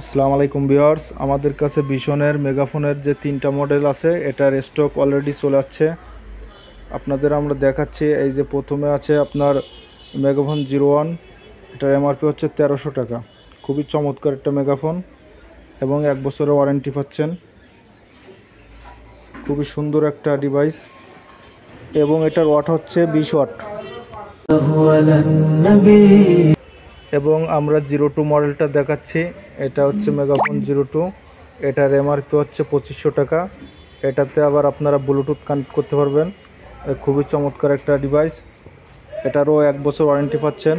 আসসালামু আলাইকুম ভিউয়ার্স, আমাদের কাছে ভিশনের মেগাফোনের যে তিনটা মডেল আছে এটার স্টক অলরেডি চলে আসছে। আপনাদের আমরা দেখাচ্ছি। এই যে প্রথমে আছে আপনার মেগাফোন 01, এটার এমআরপি হচ্ছে 1300 টাকা। খুবই চমৎকার একটা মেগাফোন এবং 1 বছরের ওয়ারেন্টি পাচ্ছেন। খুবই সুন্দর একটা ডিভাইস এবং এটার ওয়াট হচ্ছে 20 ওয়াট। এবং আমরা 02 মডেলটা দেখাচ্ছি। এটা হচ্ছে মেগাফোন 02, এটার এমআরপি হচ্ছে 2500 টাকা। এটাতে আবার আপনারা ব্লুটুথ কানেক্ট করতে পারবেন। খুবই চমৎকার একটা ডিভাইস। এটারও 1 বছর ওয়ারেন্টি পাচ্ছেন।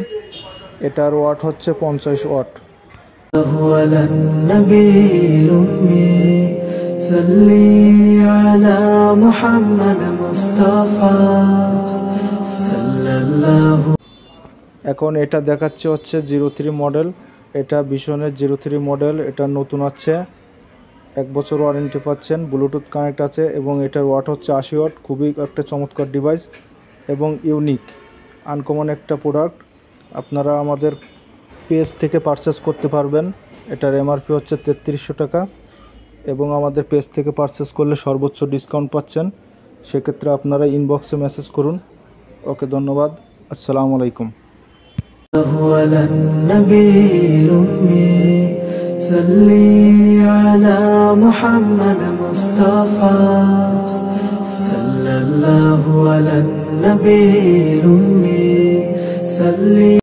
এটার ওয়াট হচ্ছে 50 ওয়াট। এখন এটা দেখাচ্ছে হচ্ছে 03 মডেল। এটা ভিশনের 03 মডেল, এটা নতুন আছে। 1 বছর ওয়ারেন্টি পাচ্ছেন, ব্লুটুথ কানেক্ট আছে এবং এটার ওয়াট হচ্ছে 80 ওয়াট। খুবই একটা চমৎকার ডিভাইস এবং ইউনিক আনকমন একটা প্রোডাক্ট। আপনারা আমাদের পেজ থেকে পারচেস করতে পারবেন। এটার এমআরপি হচ্ছে 3300 টাকা এবং আমাদের পেজ থেকে পারচেস করলে সর্বোচ্চ ডিসকাউন্ট পাচ্ছেন। সেক্ষেত্রে আপনারা ইনবক্সে মেসেজ করুন। ওকে, ধন্যবাদ। আসসালামু আলাইকুম। على النبي الأمي صلي على محمد مصطفى صلى الله على النبي الأمي صلي